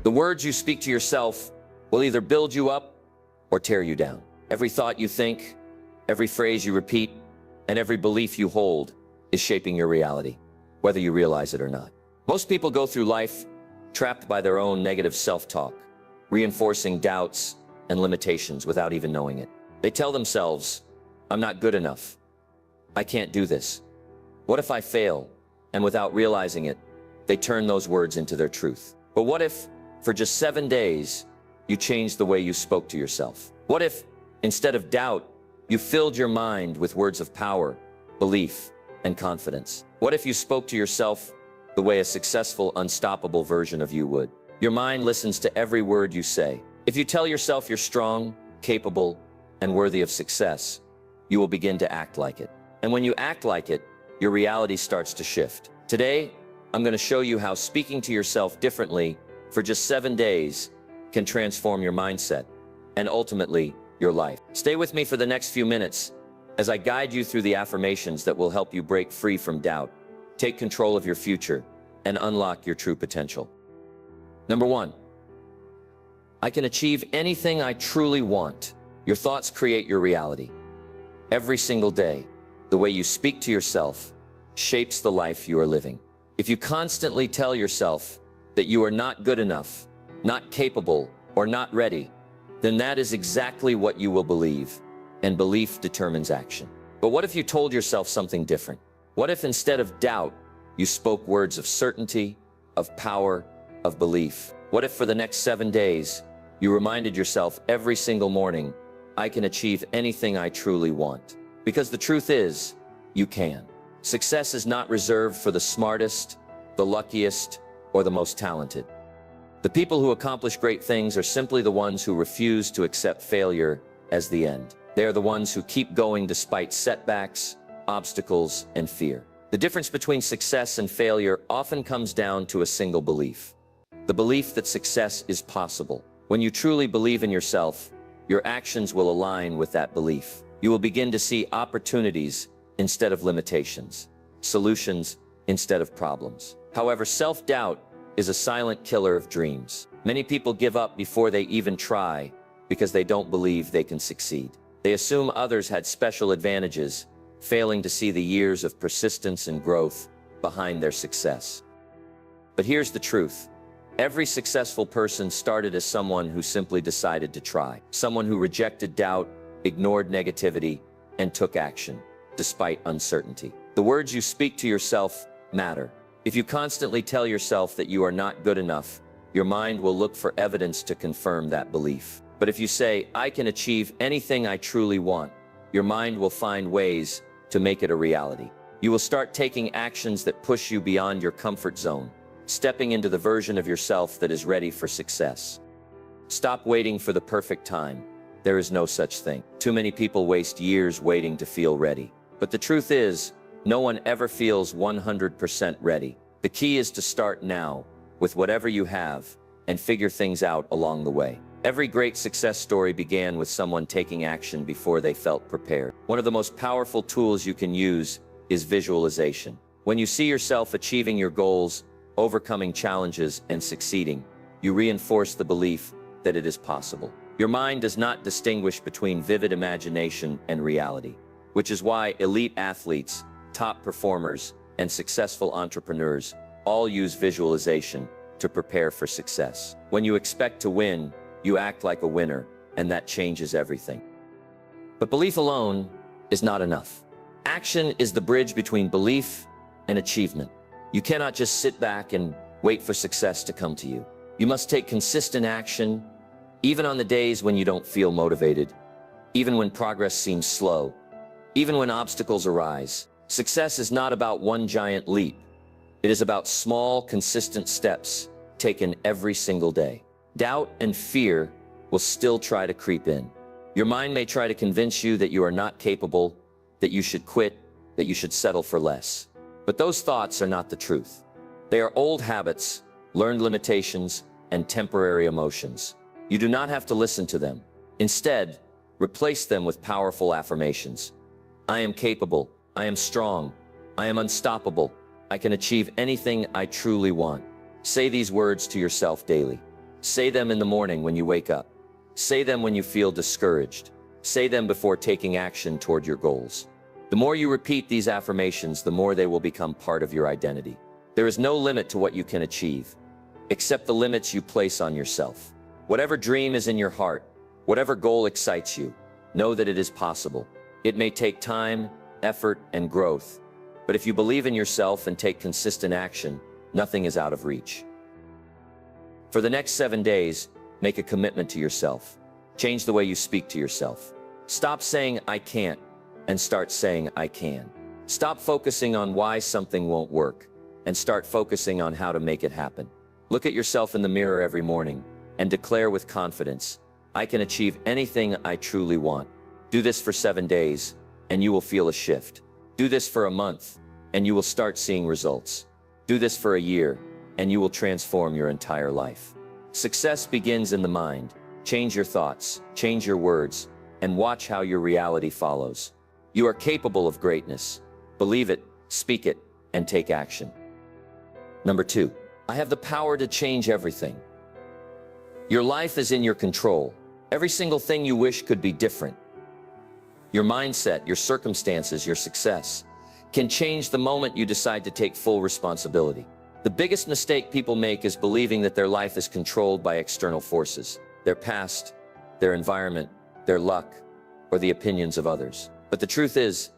The words you speak to yourself will either build you up or tear you down. Every thought you think, every phrase you repeat, and every belief you hold is shaping your reality, whether you realize it or not. Most people go through life trapped by their own negative self-talk, reinforcing doubts and limitations without even knowing it. They tell themselves, "I'm not good enough. I can't do this. What if I fail?" And without realizing it, they turn those words into their truth. But what if, for just 7 days, you changed the way you spoke to yourself? What if, instead of doubt, you filled your mind with words of power, belief, and confidence? What if you spoke to yourself the way a successful, unstoppable version of you would? Your mind listens to every word you say. If you tell yourself you're strong, capable, and worthy of success, you will begin to act like it. And when you act like it, your reality starts to shift. Today, I'm going to show you how speaking to yourself differently for just 7 days can transform your mindset and ultimately your life. Stay with me for the next few minutes as I guide you through the affirmations that will help you break free from doubt, take control of your future, and unlock your true potential. Number 1, I can achieve anything I truly want. Your thoughts create your reality. Every single day, the way you speak to yourself shapes the life you are living. If you constantly tell yourself that you are not good enough, not capable, or not ready, then that is exactly what you will believe, and belief determines action. But what if you told yourself something different? What if instead of doubt, you spoke words of certainty, of power, of belief? What if for the next 7 days, you reminded yourself every single morning, "I can achieve anything I truly want"? Because the truth is, you can. Success is not reserved for the smartest, the luckiest, or the most talented. The people who accomplish great things are simply the ones who refuse to accept failure as the end. They are the ones who keep going despite setbacks, obstacles, and fear. The difference between success and failure often comes down to a single belief: the belief that success is possible. When you truly believe in yourself, your actions will align with that belief. You will begin to see opportunities instead of limitations, solutions instead of problems. However, self-doubt is a silent killer of dreams. Many people give up before they even try because they don't believe they can succeed. They assume others had special advantages, failing to see the years of persistence and growth behind their success. But here's the truth. Every successful person started as someone who simply decided to try. Someone who rejected doubt, ignored negativity, and took action, despite uncertainty. The words you speak to yourself matter. If you constantly tell yourself that you are not good enough, your mind will look for evidence to confirm that belief. But if you say, "I can achieve anything I truly want," your mind will find ways to make it a reality. You will start taking actions that push you beyond your comfort zone, stepping into the version of yourself that is ready for success. Stop waiting for the perfect time. There is no such thing. Too many people waste years waiting to feel ready. But the truth is, no one ever feels 100% ready. The key is to start now, with whatever you have, and figure things out along the way. Every great success story began with someone taking action before they felt prepared. One of the most powerful tools you can use is visualization. When you see yourself achieving your goals, overcoming challenges, and succeeding, you reinforce the belief that it is possible. Your mind does not distinguish between vivid imagination and reality, which is why elite athletes, top performers, and successful entrepreneurs all use visualization to prepare for success. When you expect to win, you act like a winner, and that changes everything. But belief alone is not enough. Action is the bridge between belief and achievement. You cannot just sit back and wait for success to come to you. You must take consistent action, even on the days when you don't feel motivated, even when progress seems slow, even when obstacles arise. Success is not about one giant leap. It is about small, consistent steps taken every single day. Doubt and fear will still try to creep in. Your mind may try to convince you that you are not capable, that you should quit, that you should settle for less. But those thoughts are not the truth. They are old habits, learned limitations, and temporary emotions. You do not have to listen to them. Instead, replace them with powerful affirmations. I am capable. I am strong. I am unstoppable. I can achieve anything I truly want. Say these words to yourself daily. Say them in the morning when you wake up. Say them when you feel discouraged. Say them before taking action toward your goals. The more you repeat these affirmations, the more they will become part of your identity. There is no limit to what you can achieve, except the limits you place on yourself. Whatever dream is in your heart, whatever goal excites you, know that it is possible. It may take time, effort, and growth, but if you believe in yourself and take consistent action, nothing is out of reach. For the next 7 days, make a commitment to yourself. Change the way you speak to yourself. Stop saying, "I can't," and start saying, "I can." Stop focusing on why something won't work, and start focusing on how to make it happen. Look at yourself in the mirror every morning, and declare with confidence, "I can achieve anything I truly want." Do this for 7 days, and you will feel a shift. Do this for a month, and you will start seeing results. Do this for a year, and you will transform your entire life. Success begins in the mind. Change your thoughts, change your words, and watch how your reality follows. You are capable of greatness. Believe it, speak it, and take action. Number 2, I have the power to change everything. Your life is in your control. Every single thing you wish could be different. Your mindset, your circumstances, your success can change the moment you decide to take full responsibility. The biggest mistake people make is believing that their life is controlled by external forces, their past, their environment, their luck, or the opinions of others. But the truth is,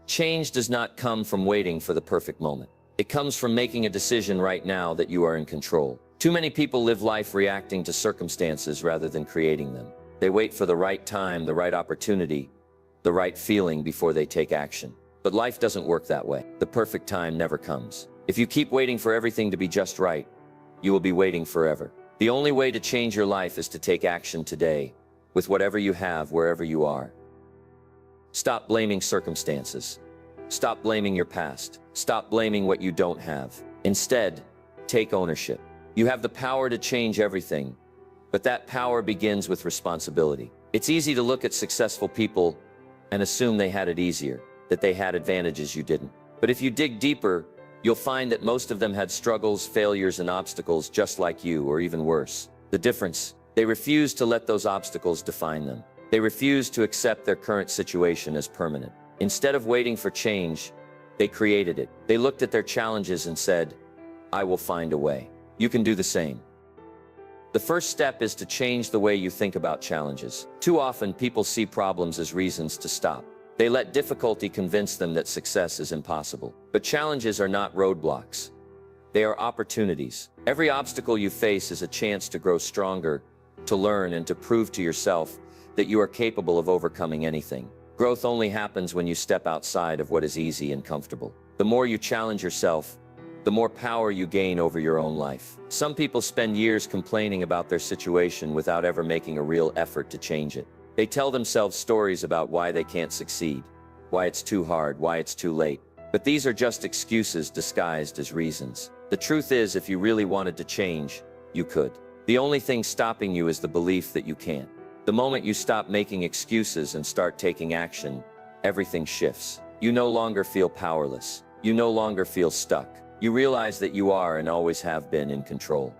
change does not come from waiting for the perfect moment. It comes from making a decision right now that you are in control. Too many people live life reacting to circumstances rather than creating them. They wait for the right time, the right opportunity, the right feeling before they take action. But life doesn't work that way. The perfect time never comes. If you keep waiting for everything to be just right, you will be waiting forever. The only way to change your life is to take action today, with whatever you have, wherever you are. Stop blaming circumstances. Stop blaming your past. Stop blaming what you don't have. Instead, take ownership. You have the power to change everything, but that power begins with responsibility. It's easy to look at successful people and assume they had it easier, that they had advantages you didn't. But if you dig deeper, you'll find that most of them had struggles, failures, and obstacles just like you, or even worse. The difference: they refused to let those obstacles define them. They refused to accept their current situation as permanent. Instead of waiting for change, they created it. They looked at their challenges and said, "I will find a way." You can do the same. The first step is to change the way you think about challenges. Too often, people see problems as reasons to stop. They let difficulty convince them that success is impossible. But challenges are not roadblocks. They are opportunities. Every obstacle you face is a chance to grow stronger, to learn, and to prove to yourself that you are capable of overcoming anything. Growth only happens when you step outside of what is easy and comfortable. The more you challenge yourself, the more power you gain over your own life. Some people spend years complaining about their situation without ever making a real effort to change it. They tell themselves stories about why they can't succeed, why it's too hard, why it's too late. But these are just excuses disguised as reasons. The truth is, if you really wanted to change, you could. The only thing stopping you is the belief that you can't. The moment you stop making excuses and start taking action, everything shifts. You no longer feel powerless. You no longer feel stuck. You realize that you are and always have been in control.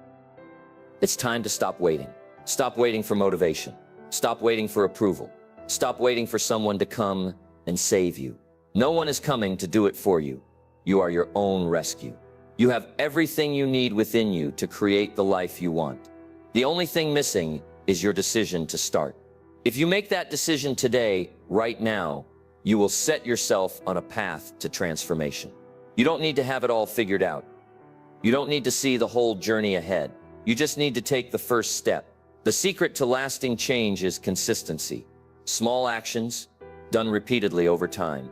It's time to stop waiting. Stop waiting for motivation. Stop waiting for approval. Stop waiting for someone to come and save you. No one is coming to do it for you. You are your own rescue. You have everything you need within you to create the life you want. The only thing missing is your decision to start. If you make that decision today, right now, you will set yourself on a path to transformation. You don't need to have it all figured out. You don't need to see the whole journey ahead. You just need to take the first step. The secret to lasting change is consistency. Small actions, done repeatedly over time,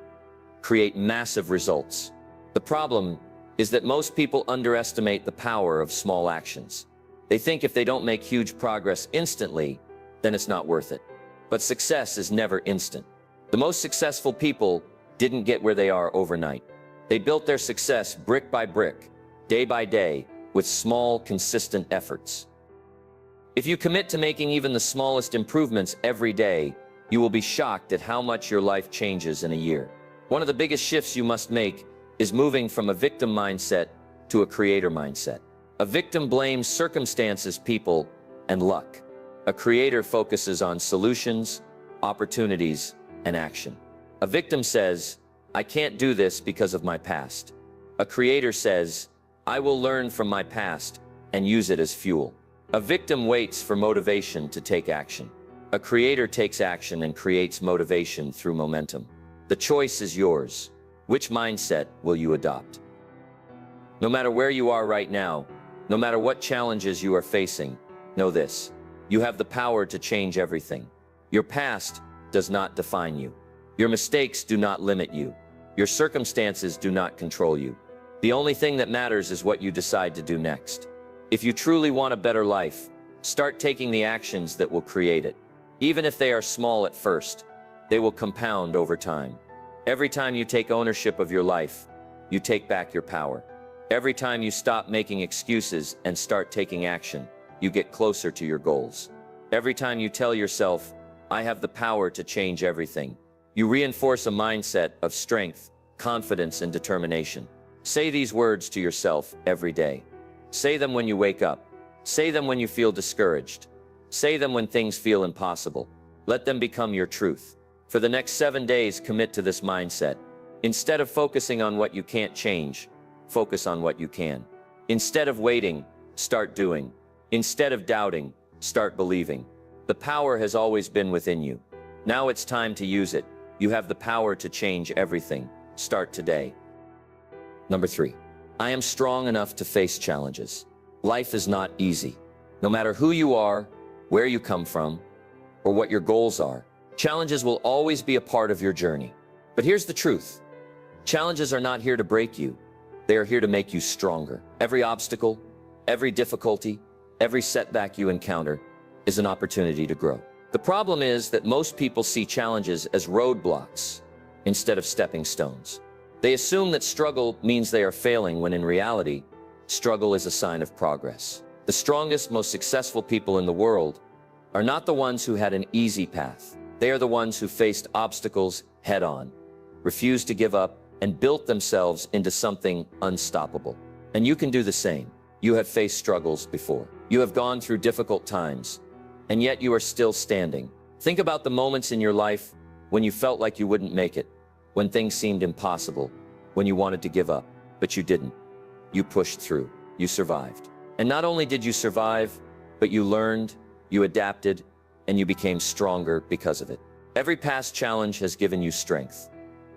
create massive results. The problem is that most people underestimate the power of small actions. They think if they don't make huge progress instantly, then it's not worth it. But success is never instant. The most successful people didn't get where they are overnight. They built their success brick by brick, day by day, with small, consistent efforts. If you commit to making even the smallest improvements every day, you will be shocked at how much your life changes in a year. One of the biggest shifts you must make is moving from a victim mindset to a creator mindset. A victim blames circumstances, people, and luck. A creator focuses on solutions, opportunities, and action. A victim says, "I can't do this because of my past." A creator says, "I will learn from my past and use it as fuel." A victim waits for motivation to take action. A creator takes action and creates motivation through momentum. The choice is yours. Which mindset will you adopt? No matter where you are right now, no matter what challenges you are facing, know this: you have the power to change everything. Your past does not define you. Your mistakes do not limit you. Your circumstances do not control you. The only thing that matters is what you decide to do next. If you truly want a better life, start taking the actions that will create it. Even if they are small at first, they will compound over time. Every time you take ownership of your life, you take back your power. Every time you stop making excuses and start taking action, you get closer to your goals. Every time you tell yourself, "I have the power to change everything," you reinforce a mindset of strength, confidence, and determination. Say these words to yourself every day. Say them when you wake up. Say them when you feel discouraged. Say them when things feel impossible. Let them become your truth. For the next 7 days, commit to this mindset. Instead of focusing on what you can't change, focus on what you can. Instead of waiting, start doing. Instead of doubting, start believing. The power has always been within you. Now it's time to use it. You have the power to change everything. Start today. Number 3. I am strong enough to face challenges. Life is not easy. No matter who you are, where you come from, or what your goals are, challenges will always be a part of your journey. But here's the truth. Challenges are not here to break you. They are here to make you stronger. Every obstacle, every difficulty, every setback you encounter is an opportunity to grow. The problem is that most people see challenges as roadblocks instead of stepping stones. They assume that struggle means they are failing, when in reality, struggle is a sign of progress. The strongest, most successful people in the world are not the ones who had an easy path. They are the ones who faced obstacles head-on, refused to give up, and built themselves into something unstoppable. And you can do the same. You have faced struggles before. You have gone through difficult times, and yet you are still standing. Think about the moments in your life when you felt like you wouldn't make it, when things seemed impossible, when you wanted to give up, but you didn't. You pushed through. You survived. And not only did you survive, but you learned, you adapted, and you became stronger because of it. Every past challenge has given you strength.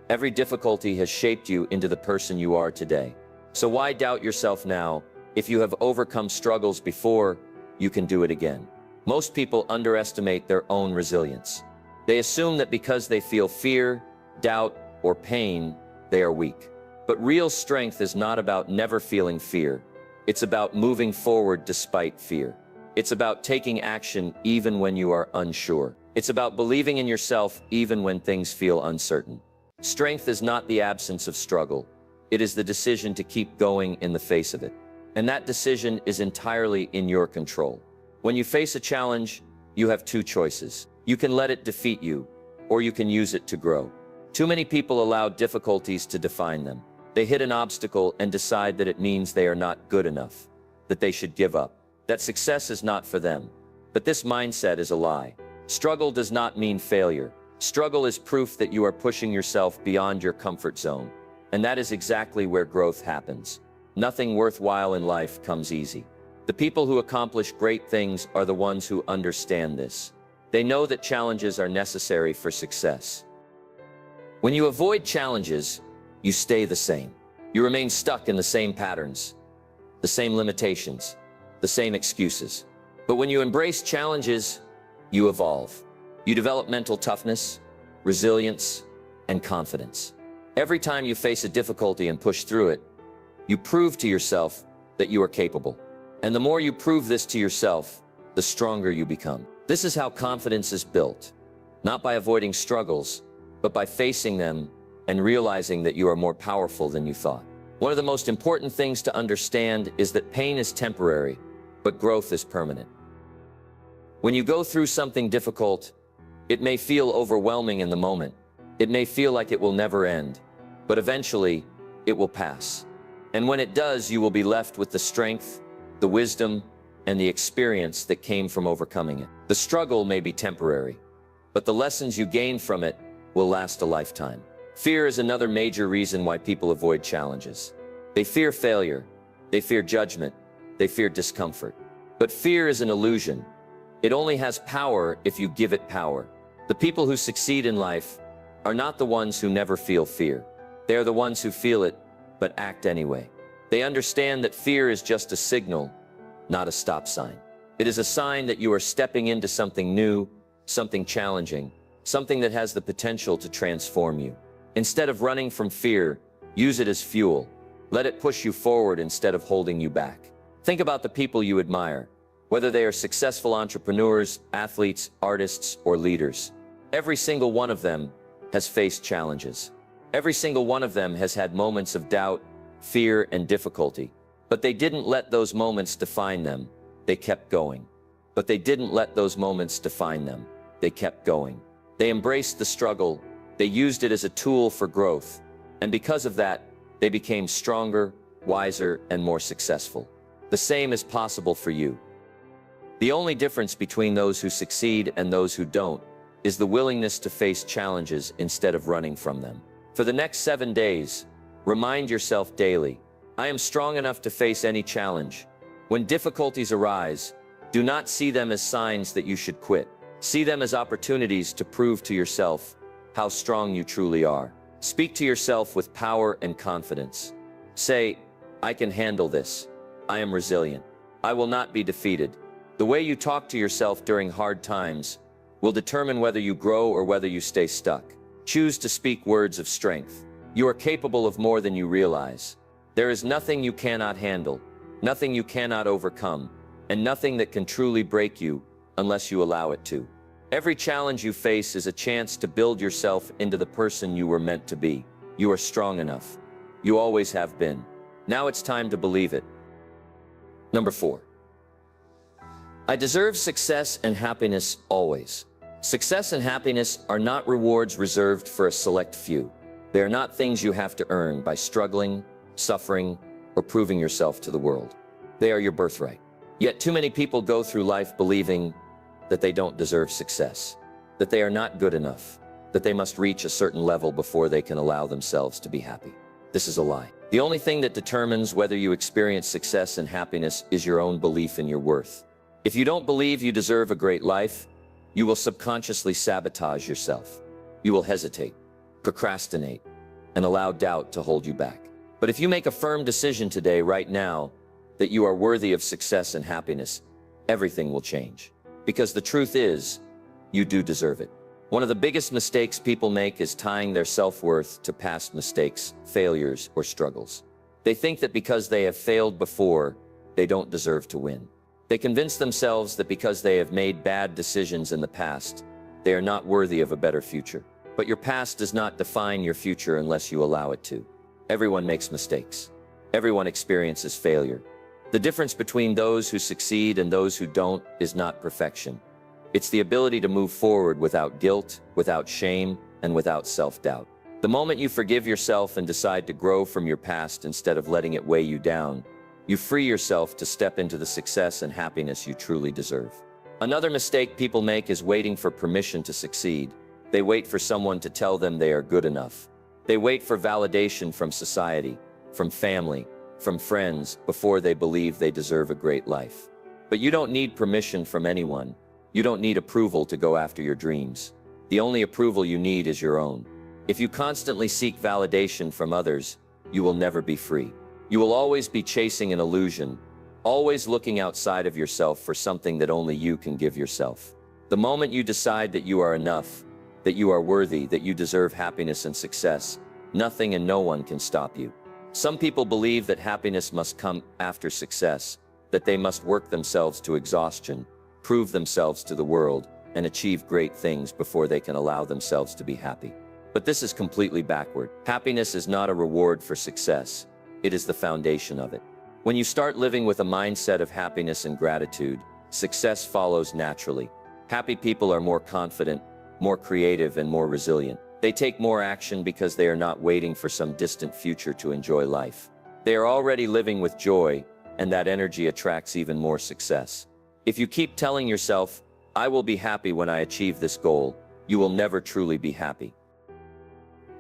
Every difficulty has shaped you into the person you are today. So why doubt yourself now? If you have overcome struggles before, you can do it again. Most people underestimate their own resilience. They assume that because they feel fear, doubt, or pain, they are weak. But real strength is not about never feeling fear. It's about moving forward despite fear. It's about taking action even when you are unsure. It's about believing in yourself even when things feel uncertain. Strength is not the absence of struggle. It is the decision to keep going in the face of it. And that decision is entirely in your control. When you face a challenge, you have two choices. You can let it defeat you, or you can use it to grow. Too many people allow difficulties to define them. They hit an obstacle and decide that it means they are not good enough, that they should give up, that success is not for them. But this mindset is a lie. Struggle does not mean failure. Struggle is proof that you are pushing yourself beyond your comfort zone. And that is exactly where growth happens. Nothing worthwhile in life comes easy. The people who accomplish great things are the ones who understand this. They know that challenges are necessary for success. When you avoid challenges, you stay the same. You remain stuck in the same patterns, the same limitations, the same excuses. But when you embrace challenges, you evolve. You develop mental toughness, resilience, and confidence. Every time you face a difficulty and push through it, you prove to yourself that you are capable. And the more you prove this to yourself, the stronger you become. This is how confidence is built, not by avoiding struggles, but by facing them and realizing that you are more powerful than you thought. One of the most important things to understand is that pain is temporary, but growth is permanent. When you go through something difficult, it may feel overwhelming in the moment. It may feel like it will never end, but eventually it will pass. And when it does, you will be left with the strength, the wisdom, and the experience that came from overcoming it. The struggle may be temporary, but the lessons you gain from it will last a lifetime. Fear is another major reason why people avoid challenges. They fear failure, they fear judgment, they fear discomfort. But fear is an illusion. It only has power if you give it power. The people who succeed in life are not the ones who never feel fear. They are the ones who feel it, but act anyway. They understand that fear is just a signal, not a stop sign. It is a sign that you are stepping into something new, something challenging, something that has the potential to transform you. Instead of running from fear, use it as fuel. Let it push you forward instead of holding you back. Think about the people you admire, whether they are successful entrepreneurs, athletes, artists, or leaders. Every single one of them has faced challenges. Every single one of them has had moments of doubt, fear, and difficulty. But they didn't let those moments define them. They kept going. But they didn't let those moments define them. They kept going. They embraced the struggle. They used it as a tool for growth. And because of that, they became stronger, wiser, and more successful. The same is possible for you. The only difference between those who succeed and those who don't is the willingness to face challenges instead of running from them. For the next 7 days, remind yourself daily, I am strong enough to face any challenge. When difficulties arise, do not see them as signs that you should quit. See them as opportunities to prove to yourself how strong you truly are. Speak to yourself with power and confidence. Say, I can handle this. I am resilient. I will not be defeated. The way you talk to yourself during hard times will determine whether you grow or whether you stay stuck. Choose to speak words of strength. You are capable of more than you realize. There is nothing you cannot handle, nothing you cannot overcome, and nothing that can truly break you unless you allow it to. Every challenge you face is a chance to build yourself into the person you were meant to be. You are strong enough. You always have been. Now it's time to believe it. Number 4. I deserve success and happiness always. Success and happiness are not rewards reserved for a select few. They are not things you have to earn by struggling, suffering, or proving yourself to the world. They are your birthright. Yet too many people go through life believing that they don't deserve success, that they are not good enough, that they must reach a certain level before they can allow themselves to be happy. This is a lie. The only thing that determines whether you experience success and happiness is your own belief in your worth. If you don't believe you deserve a great life, you will subconsciously sabotage yourself. You will hesitate, procrastinate, and allow doubt to hold you back. But if you make a firm decision today, right now, that you are worthy of success and happiness, everything will change. Because the truth is, you do deserve it. One of the biggest mistakes people make is tying their self-worth to past mistakes, failures, or struggles. They think that because they have failed before, they don't deserve to win. They convince themselves that because they have made bad decisions in the past, they are not worthy of a better future. But your past does not define your future unless you allow it to. Everyone makes mistakes. Everyone experiences failure. The difference between those who succeed and those who don't is not perfection. It's the ability to move forward without guilt, without shame, and without self-doubt. The moment you forgive yourself and decide to grow from your past instead of letting it weigh you down, you free yourself to step into the success and happiness you truly deserve. Another mistake people make is waiting for permission to succeed. They wait for someone to tell them they are good enough. They wait for validation from society, from family, from friends, before they believe they deserve a great life. But you don't need permission from anyone. You don't need approval to go after your dreams. The only approval you need is your own. If you constantly seek validation from others, you will never be free. You will always be chasing an illusion, always looking outside of yourself for something that only you can give yourself. The moment you decide that you are enough, that you are worthy, that you deserve happiness and success, nothing and no one can stop you. Some people believe that happiness must come after success, that they must work themselves to exhaustion, prove themselves to the world, and achieve great things before they can allow themselves to be happy. But this is completely backward. Happiness is not a reward for success. It is the foundation of it. When you start living with a mindset of happiness and gratitude, success follows naturally. Happy people are more confident, more creative, and more resilient. They take more action because they are not waiting for some distant future to enjoy life. They are already living with joy, and that energy attracts even more success. If you keep telling yourself, I will be happy when I achieve this goal, you will never truly be happy.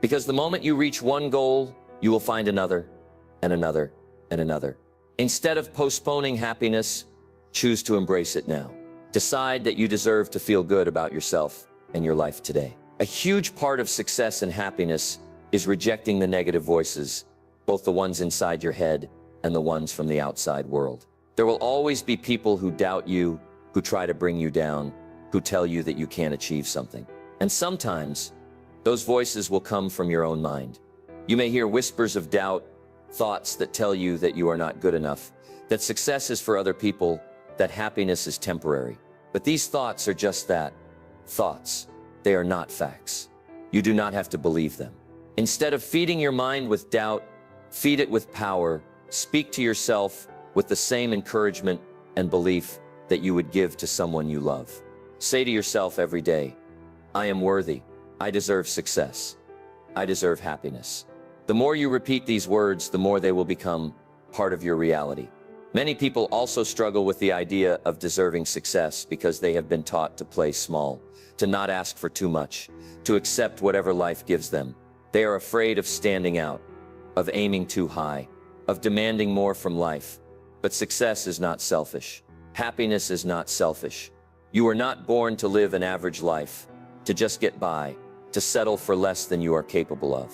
Because the moment you reach one goal, you will find another, and another, and another. Instead of postponing happiness, choose to embrace it now. Decide that you deserve to feel good about yourself and your life today. A huge part of success and happiness is rejecting the negative voices, both the ones inside your head and the ones from the outside world. There will always be people who doubt you, who try to bring you down, who tell you that you can't achieve something. And sometimes, those voices will come from your own mind. You may hear whispers of doubt, thoughts that tell you that you are not good enough, that success is for other people, that happiness is temporary. But these thoughts are just that, thoughts. They are not facts. You do not have to believe them. Instead of feeding your mind with doubt, feed it with power. Speak to yourself with the same encouragement and belief that you would give to someone you love. Say to yourself every day, I am worthy. I deserve success. I deserve happiness. The more you repeat these words, the more they will become part of your reality. Many people also struggle with the idea of deserving success because they have been taught to play small, to not ask for too much, to accept whatever life gives them. They are afraid of standing out, of aiming too high, of demanding more from life. But success is not selfish. Happiness is not selfish. You were not born to live an average life, to just get by, to settle for less than you are capable of.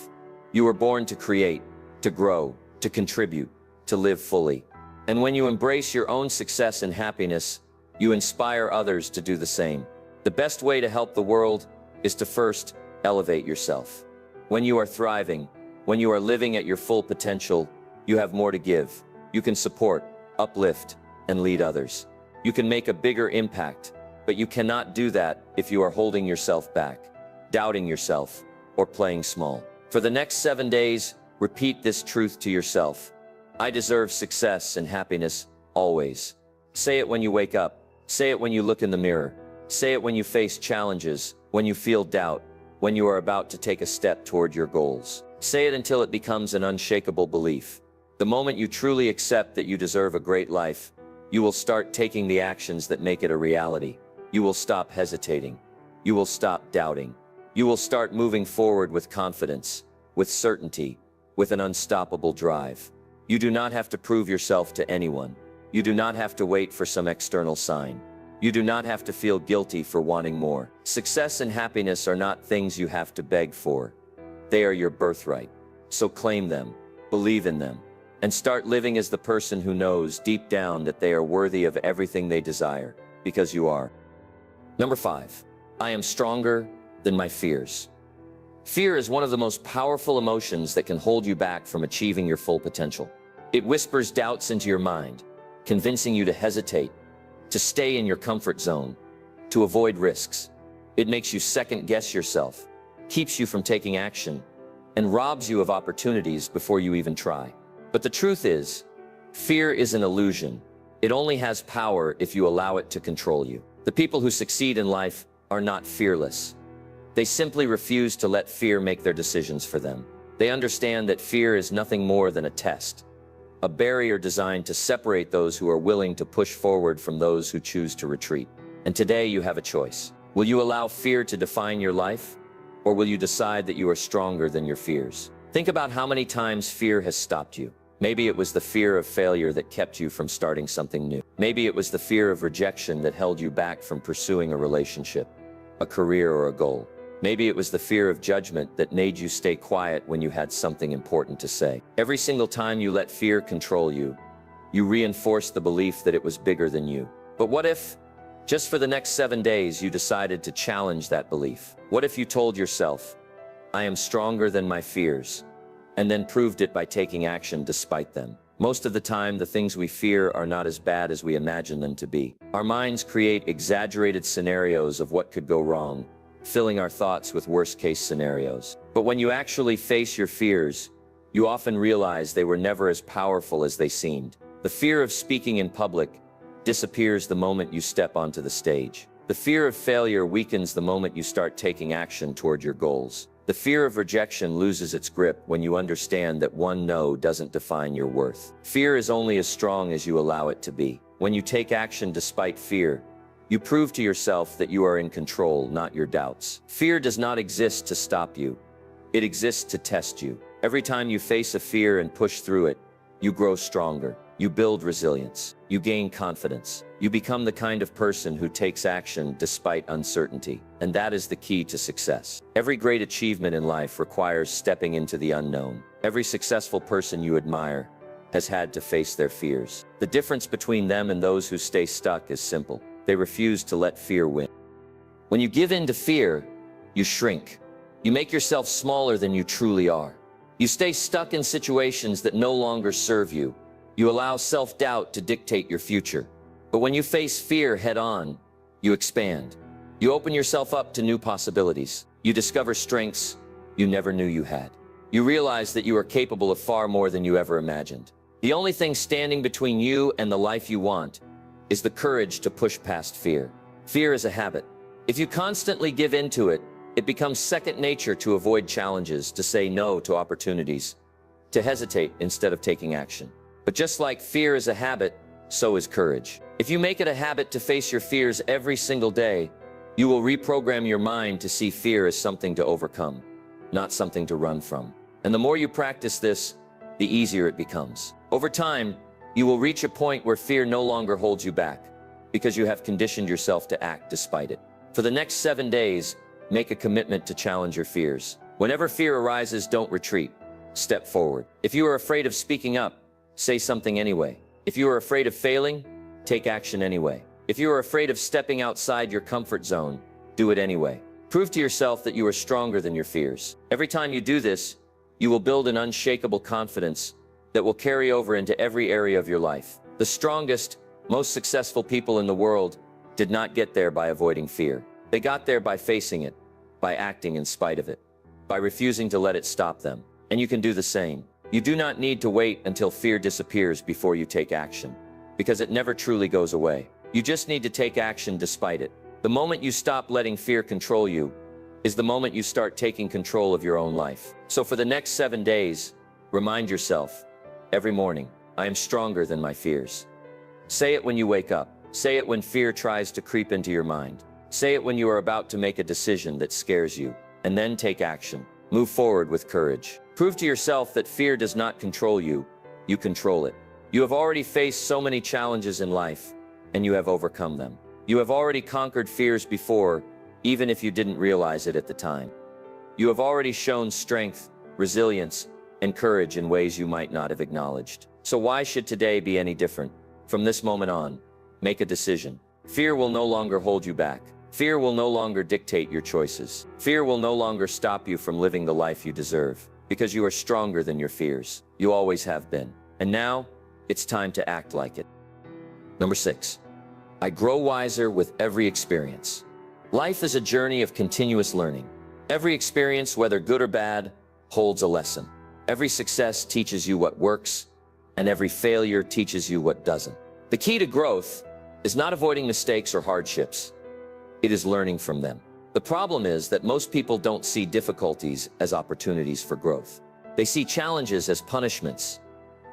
You were born to create, to grow, to contribute, to live fully. And when you embrace your own success and happiness, you inspire others to do the same. The best way to help the world is to first elevate yourself. When you are thriving, when you are living at your full potential, you have more to give. You can support, uplift, and lead others. You can make a bigger impact, but you cannot do that if you are holding yourself back, doubting yourself, or playing small. For the next 7 days, repeat this truth to yourself. I deserve success and happiness always. Say it when you wake up. Say it when you look in the mirror. Say it when you face challenges, when you feel doubt, when you are about to take a step toward your goals. Say it until it becomes an unshakable belief. The moment you truly accept that you deserve a great life, you will start taking the actions that make it a reality. You will stop hesitating. You will stop doubting. You will start moving forward with confidence, with certainty, with an unstoppable drive. You do not have to prove yourself to anyone. You do not have to wait for some external sign. You do not have to feel guilty for wanting more. Success and happiness are not things you have to beg for. They are your birthright. So claim them, believe in them, and start living as the person who knows deep down that they are worthy of everything they desire, because you are. Number 5, I am stronger than my fears. Fear is one of the most powerful emotions that can hold you back from achieving your full potential. It whispers doubts into your mind, convincing you to hesitate, to stay in your comfort zone, to avoid risks. It makes you second-guess yourself, keeps you from taking action, and robs you of opportunities before you even try. But the truth is, fear is an illusion. It only has power if you allow it to control you. The people who succeed in life are not fearless. They simply refuse to let fear make their decisions for them. They understand that fear is nothing more than a test, a barrier designed to separate those who are willing to push forward from those who choose to retreat. And today you have a choice. Will you allow fear to define your life? Or will you decide that you are stronger than your fears? Think about how many times fear has stopped you. Maybe it was the fear of failure that kept you from starting something new. Maybe it was the fear of rejection that held you back from pursuing a relationship, a career, or a goal. Maybe it was the fear of judgment that made you stay quiet when you had something important to say. Every single time you let fear control you, you reinforce the belief that it was bigger than you. But what if, just for the next 7 days, you decided to challenge that belief? What if you told yourself, I am stronger than my fears, and then proved it by taking action despite them? Most of the time, the things we fear are not as bad as we imagine them to be. Our minds create exaggerated scenarios of what could go wrong, filling our thoughts with worst-case scenarios. But when you actually face your fears, you often realize they were never as powerful as they seemed. The fear of speaking in public disappears the moment you step onto the stage. The fear of failure weakens the moment you start taking action toward your goals. The fear of rejection loses its grip when you understand that one no doesn't define your worth. Fear is only as strong as you allow it to be. When you take action despite fear, you prove to yourself that you are in control, not your doubts. Fear does not exist to stop you. It exists to test you. Every time you face a fear and push through it, you grow stronger. You build resilience. You gain confidence. You become the kind of person who takes action despite uncertainty. And that is the key to success. Every great achievement in life requires stepping into the unknown. Every successful person you admire has had to face their fears. The difference between them and those who stay stuck is simple. They refuse to let fear win. When you give in to fear, you shrink. You make yourself smaller than you truly are. You stay stuck in situations that no longer serve you. You allow self-doubt to dictate your future. But when you face fear head-on, you expand. You open yourself up to new possibilities. You discover strengths you never knew you had. You realize that you are capable of far more than you ever imagined. The only thing standing between you and the life you want is the courage to push past fear. Fear is a habit. If you constantly give in to it, it becomes second nature to avoid challenges, to say no to opportunities, to hesitate instead of taking action. But just like fear is a habit, so is courage. If you make it a habit to face your fears every single day, you will reprogram your mind to see fear as something to overcome, not something to run from. And the more you practice this, the easier it becomes. Over time, you will reach a point where fear no longer holds you back, because you have conditioned yourself to act despite it. For the next 7 days, make a commitment to challenge your fears. Whenever fear arises, don't retreat. Step forward. If you are afraid of speaking up, say something anyway. If you are afraid of failing, take action anyway. If you are afraid of stepping outside your comfort zone, do it anyway. Prove to yourself that you are stronger than your fears. Every time you do this, you will build an unshakable confidence that will carry over into every area of your life. The strongest, most successful people in the world did not get there by avoiding fear. They got there by facing it, by acting in spite of it, by refusing to let it stop them. And you can do the same. You do not need to wait until fear disappears before you take action, because it never truly goes away. You just need to take action despite it. The moment you stop letting fear control you is the moment you start taking control of your own life. So for the next 7 days, remind yourself, every morning, I am stronger than my fears. Say it when you wake up. Say it when fear tries to creep into your mind. Say it when you are about to make a decision that scares you, and then take action. Move forward with courage. Prove to yourself that fear does not control you, you control it. You have already faced so many challenges in life, and you have overcome them. You have already conquered fears before, even if you didn't realize it at the time. You have already shown strength, resilience, and courage in ways you might not have acknowledged. So why should today be any different? From this moment on, make a decision. Fear will no longer hold you back. Fear will no longer dictate your choices. Fear will no longer stop you from living the life you deserve, because you are stronger than your fears. You always have been. And now, it's time to act like it. Number 6, I grow wiser with every experience. Life is a journey of continuous learning. Every experience, whether good or bad, holds a lesson. Every success teaches you what works, and every failure teaches you what doesn't. The key to growth is not avoiding mistakes or hardships. It is learning from them. The problem is that most people don't see difficulties as opportunities for growth. They see challenges as punishments,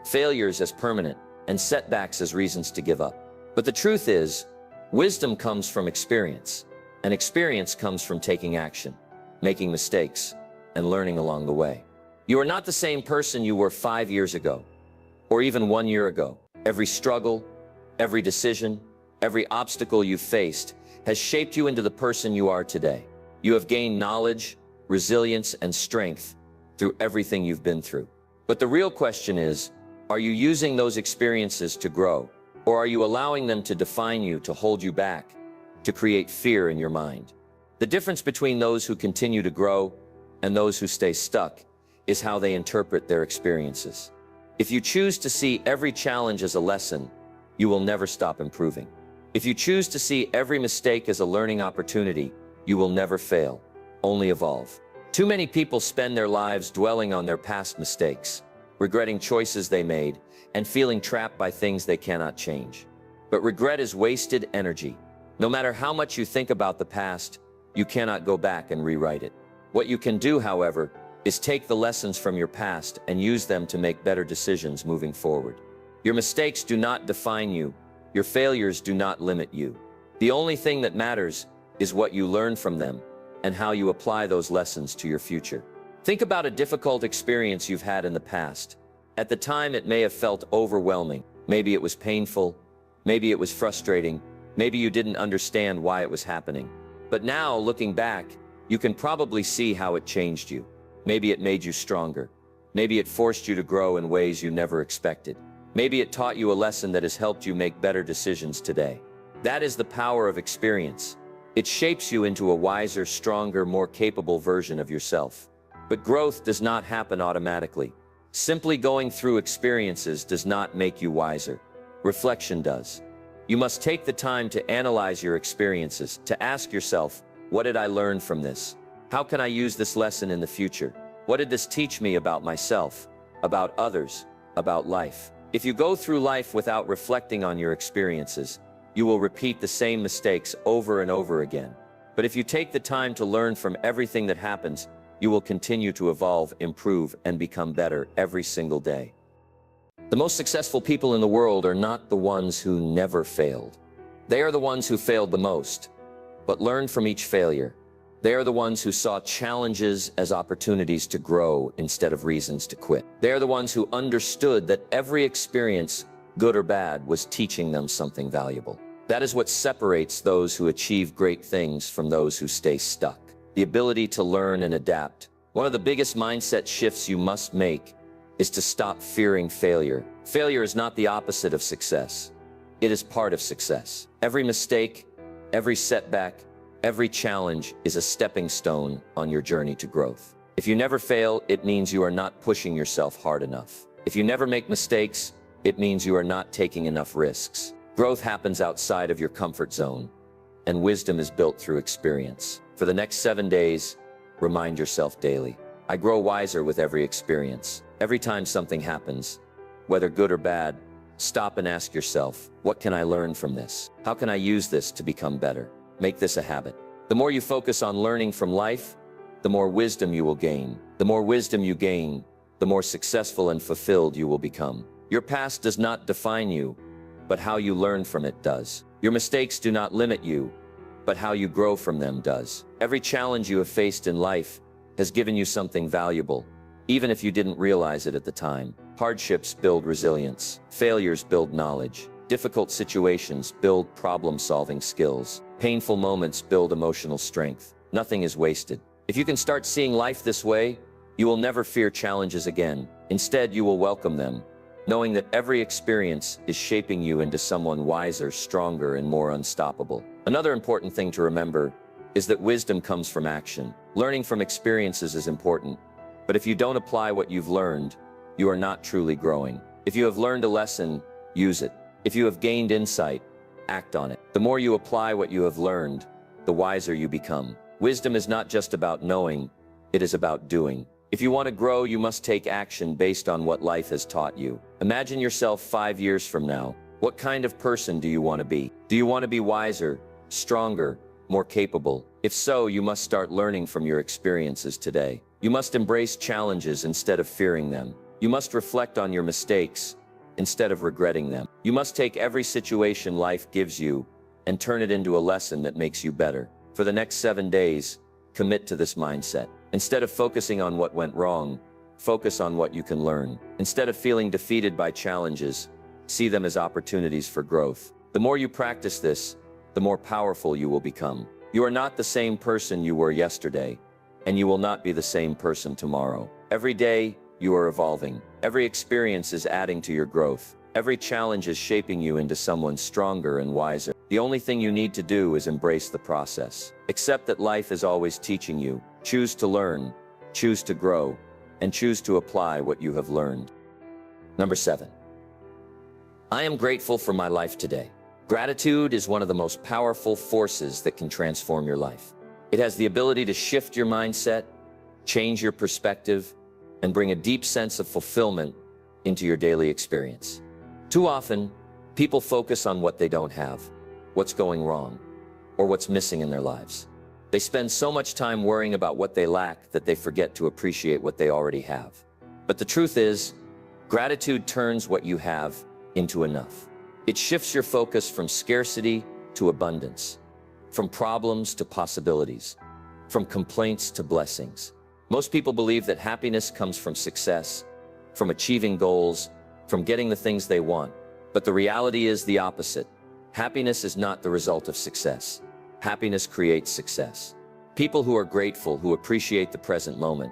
failures as permanent, and setbacks as reasons to give up. But the truth is, wisdom comes from experience, and experience comes from taking action, making mistakes, and learning along the way. You are not the same person you were 5 years ago, or even 1 year ago. Every struggle, every decision, every obstacle you faced has shaped you into the person you are today. You have gained knowledge, resilience, and strength through everything you've been through. But the real question is, are you using those experiences to grow, or are you allowing them to define you, to hold you back, to create fear in your mind? The difference between those who continue to grow and those who stay stuck is how they interpret their experiences. If you choose to see every challenge as a lesson, you will never stop improving. If you choose to see every mistake as a learning opportunity, you will never fail, only evolve. Too many people spend their lives dwelling on their past mistakes, regretting choices they made, and feeling trapped by things they cannot change. But regret is wasted energy. No matter how much you think about the past, you cannot go back and rewrite it. What you can do, however, is take the lessons from your past and use them to make better decisions moving forward. Your mistakes do not define you. Your failures do not limit you. The only thing that matters is what you learn from them and how you apply those lessons to your future. Think about a difficult experience you've had in the past. At the time, it may have felt overwhelming. Maybe it was painful. Maybe it was frustrating. Maybe you didn't understand why it was happening. But now, looking back, you can probably see how it changed you. Maybe it made you stronger. Maybe it forced you to grow in ways you never expected. Maybe it taught you a lesson that has helped you make better decisions today. That is the power of experience. It shapes you into a wiser, stronger, more capable version of yourself. But growth does not happen automatically. Simply going through experiences does not make you wiser. Reflection does. You must take the time to analyze your experiences, to ask yourself, what did I learn from this? How can I use this lesson in the future? What did this teach me about myself, about others, about life? If you go through life without reflecting on your experiences, you will repeat the same mistakes over and over again. But if you take the time to learn from everything that happens, you will continue to evolve, improve, and become better every single day. The most successful people in the world are not the ones who never failed. They are the ones who failed the most, but learned from each failure. They are the ones who saw challenges as opportunities to grow instead of reasons to quit. They are the ones who understood that every experience, good or bad, was teaching them something valuable. That is what separates those who achieve great things from those who stay stuck. The ability to learn and adapt. One of the biggest mindset shifts you must make is to stop fearing failure. Failure is not the opposite of success. It is part of success. Every mistake, every setback, every challenge is a stepping stone on your journey to growth. If you never fail, it means you are not pushing yourself hard enough. If you never make mistakes, it means you are not taking enough risks. Growth happens outside of your comfort zone, and wisdom is built through experience. For the next 7 days, remind yourself daily. I grow wiser with every experience. Every time something happens, whether good or bad, stop and ask yourself, what can I learn from this? How can I use this to become better? Make this a habit. The more you focus on learning from life, the more wisdom you will gain. The more wisdom you gain, the more successful and fulfilled you will become. Your past does not define you, but how you learn from it does. Your mistakes do not limit you, but how you grow from them does. Every challenge you have faced in life has given you something valuable, even if you didn't realize it at the time. Hardships build resilience. Failures build knowledge. Difficult situations build problem-solving skills. Painful moments build emotional strength. Nothing is wasted. If you can start seeing life this way, you will never fear challenges again. Instead, you will welcome them, knowing that every experience is shaping you into someone wiser, stronger, and more unstoppable. Another important thing to remember is that wisdom comes from action. Learning from experiences is important, but if you don't apply what you've learned, you are not truly growing. If you have learned a lesson, use it. If you have gained insight, act on it. The more you apply what you have learned, the wiser you become. Wisdom is not just about knowing, it is about doing. If you want to grow, you must take action based on what life has taught you. Imagine yourself 5 years from now. What kind of person do you want to be? Do you want to be wiser, stronger, more capable? If so, you must start learning from your experiences today. You must embrace challenges instead of fearing them. You must reflect on your mistakes instead of regretting them. You must take every situation life gives you and turn it into a lesson that makes you better. For the next 7 days, commit to this mindset. Instead of focusing on what went wrong, focus on what you can learn. Instead of feeling defeated by challenges, see them as opportunities for growth. The more you practice this, the more powerful you will become. You are not the same person you were yesterday, and you will not be the same person tomorrow. Every day, you are evolving. Every experience is adding to your growth. Every challenge is shaping you into someone stronger and wiser. The only thing you need to do is embrace the process. Accept that life is always teaching you. Choose to learn, choose to grow, and choose to apply what you have learned. Number 7. I am grateful for my life today. Gratitude is one of the most powerful forces that can transform your life. It has the ability to shift your mindset, change your perspective, and bring a deep sense of fulfillment into your daily experience. Too often, people focus on what they don't have, what's going wrong, or what's missing in their lives. They spend so much time worrying about what they lack that they forget to appreciate what they already have. But the truth is, gratitude turns what you have into enough. It shifts your focus from scarcity to abundance, from problems to possibilities, from complaints to blessings. Most people believe that happiness comes from success, from achieving goals, from getting the things they want. But the reality is the opposite. Happiness is not the result of success. Happiness creates success. People who are grateful, who appreciate the present moment,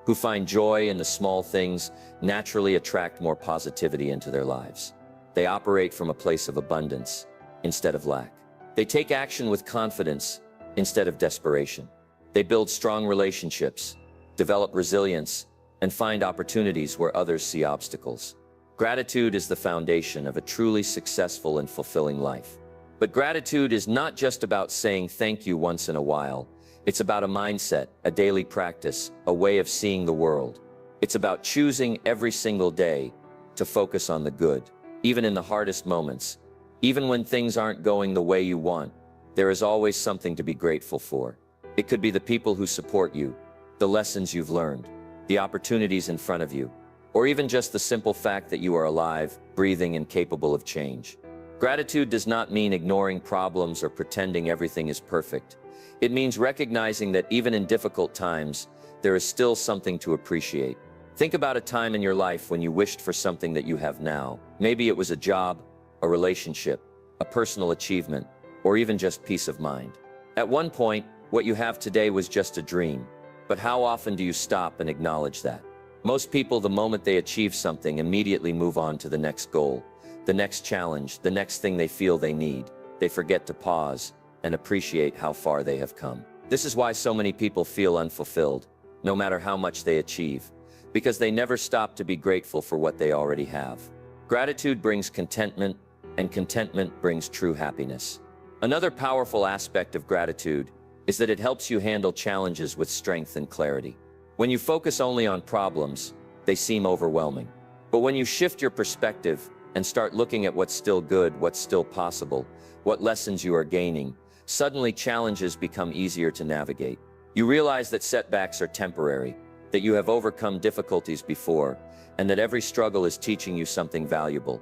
who find joy in the small things, naturally attract more positivity into their lives. They operate from a place of abundance instead of lack. They take action with confidence instead of desperation. They build strong relationships, develop resilience, and find opportunities where others see obstacles. Gratitude is the foundation of a truly successful and fulfilling life. But gratitude is not just about saying thank you once in a while. It's about a mindset, a daily practice, a way of seeing the world. It's about choosing every single day to focus on the good, even in the hardest moments. Even when things aren't going the way you want, there is always something to be grateful for. It could be the people who support you, the lessons you've learned, the opportunities in front of you, or even just the simple fact that you are alive, breathing, and capable of change. Gratitude does not mean ignoring problems or pretending everything is perfect. It means recognizing that even in difficult times, there is still something to appreciate. Think about a time in your life when you wished for something that you have now. Maybe it was a job, a relationship, a personal achievement, or even just peace of mind. At one point, what you have today was just a dream. But how often do you stop and acknowledge that? Most people, the moment they achieve something, immediately move on to the next goal, the next challenge, the next thing they feel they need. They forget to pause and appreciate how far they have come. This is why so many people feel unfulfilled, no matter how much they achieve, because they never stop to be grateful for what they already have. Gratitude brings contentment, and contentment brings true happiness. Another powerful aspect of gratitude is that it helps you handle challenges with strength and clarity. When you focus only on problems, they seem overwhelming. But when you shift your perspective and start looking at what's still good, what's still possible, what lessons you are gaining, suddenly challenges become easier to navigate. You realize that setbacks are temporary, that you have overcome difficulties before, and that every struggle is teaching you something valuable.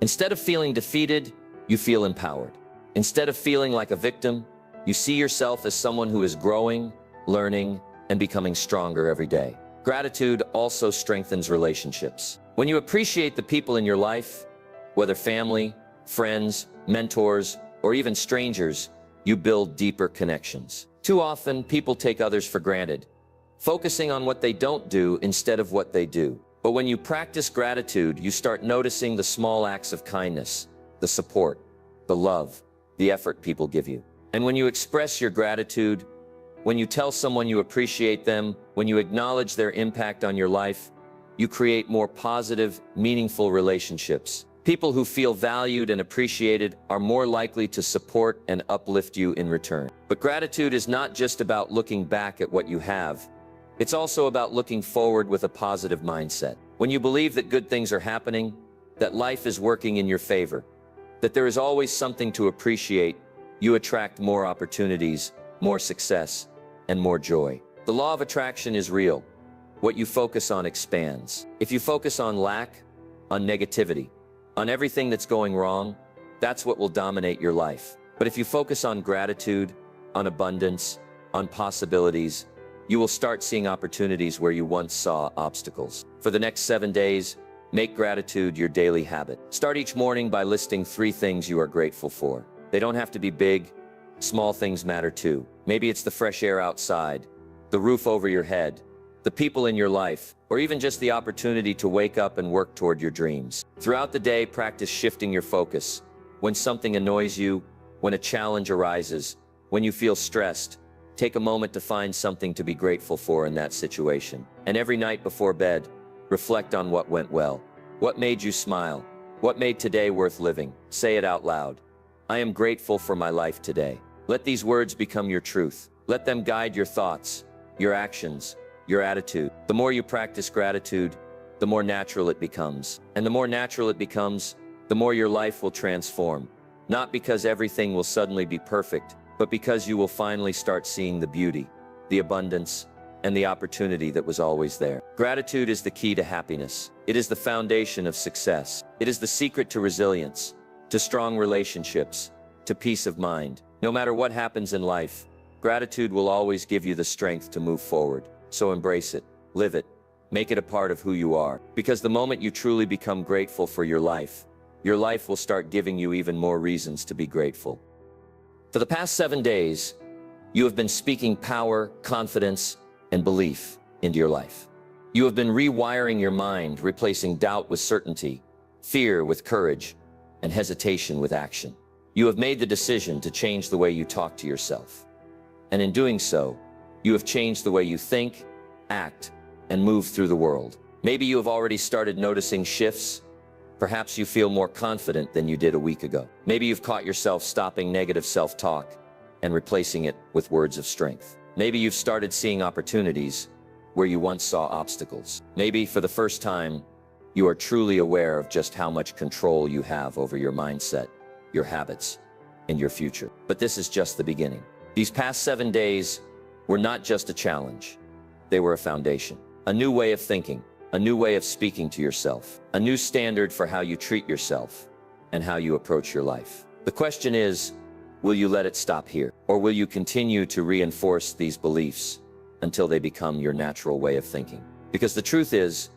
Instead of feeling defeated, you feel empowered. Instead of feeling like a victim, you see yourself as someone who is growing, learning, and becoming stronger every day. Gratitude also strengthens relationships. When you appreciate the people in your life, whether family, friends, mentors, or even strangers, you build deeper connections. Too often, people take others for granted, focusing on what they don't do instead of what they do. But when you practice gratitude, you start noticing the small acts of kindness, the support, the love, the effort people give you. And when you express your gratitude, when you tell someone you appreciate them, when you acknowledge their impact on your life, you create more positive, meaningful relationships. People who feel valued and appreciated are more likely to support and uplift you in return. But gratitude is not just about looking back at what you have. It's also about looking forward with a positive mindset. When you believe that good things are happening, that life is working in your favor, that there is always something to appreciate, you attract more opportunities, more success, and more joy. The law of attraction is real. What you focus on expands. If you focus on lack, on negativity, on everything that's going wrong, that's what will dominate your life. But if you focus on gratitude, on abundance, on possibilities, you will start seeing opportunities where you once saw obstacles. For the next 7 days, make gratitude your daily habit. Start each morning by listing 3 things you are grateful for. They don't have to be big. Small things matter too. Maybe it's the fresh air outside, the roof over your head, the people in your life, or even just the opportunity to wake up and work toward your dreams. Throughout the day, practice shifting your focus. When something annoys you, when a challenge arises, when you feel stressed, take a moment to find something to be grateful for in that situation. And every night before bed, reflect on what went well. What made you smile? What made today worth living? Say it out loud. I am grateful for my life today. Let these words become your truth. Let them guide your thoughts, your actions, your attitude. The more you practice gratitude, the more natural it becomes. And the more natural it becomes, the more your life will transform. Not because everything will suddenly be perfect, but because you will finally start seeing the beauty, the abundance, and the opportunity that was always there. Gratitude is the key to happiness. It is the foundation of success. It is the secret to resilience, to strong relationships, to peace of mind. No matter what happens in life, gratitude will always give you the strength to move forward. So embrace it, live it, make it a part of who you are. Because the moment you truly become grateful for your life will start giving you even more reasons to be grateful. For the past 7 days, you have been speaking power, confidence, and belief into your life. You have been rewiring your mind, replacing doubt with certainty, fear with courage, and hesitation with action. You have made the decision to change the way you talk to yourself. And in doing so, you have changed the way you think, act, and move through the world. Maybe you have already started noticing shifts. Perhaps you feel more confident than you did a week ago. Maybe you've caught yourself stopping negative self-talk and replacing it with words of strength. Maybe you've started seeing opportunities where you once saw obstacles. Maybe for the first time, you are truly aware of just how much control you have over your mindset, your habits, and your future. But this is just the beginning. These past 7 days were not just a challenge. They were a foundation, a new way of thinking, a new way of speaking to yourself, a new standard for how you treat yourself and how you approach your life. The question is, will you let it stop here? Or will you continue to reinforce these beliefs until they become your natural way of thinking? Because the truth is,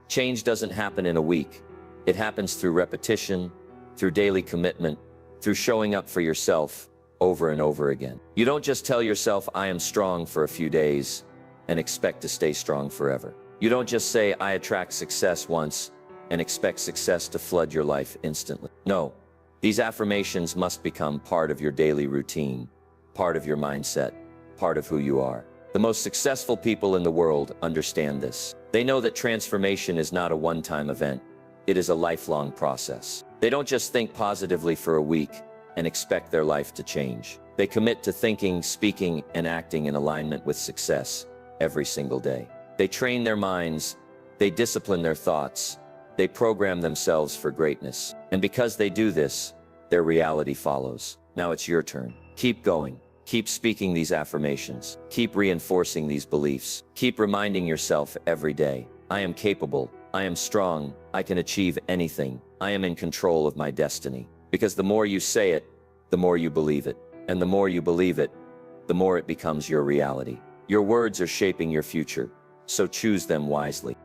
change doesn't happen in a week. It happens through repetition, through daily commitment, through showing up for yourself over and over again. You don't just tell yourself, I am strong for a few days and expect to stay strong forever. You don't just say, I attract success once and expect success to flood your life instantly. No, these affirmations must become part of your daily routine, part of your mindset, part of who you are. The most successful people in the world understand this. They know that transformation is not a one-time event. It is a lifelong process. They don't just think positively for a week and expect their life to change. They commit to thinking, speaking, and acting in alignment with success every single day. They train their minds, they discipline their thoughts, they program themselves for greatness. And because they do this, their reality follows. Now it's your turn. Keep going. Keep speaking these affirmations. Keep reinforcing these beliefs. Keep reminding yourself every day, I am capable, I am strong, I can achieve anything, I am in control of my destiny. Because the more you say it, the more you believe it. And the more you believe it, the more it becomes your reality. Your words are shaping your future, so choose them wisely.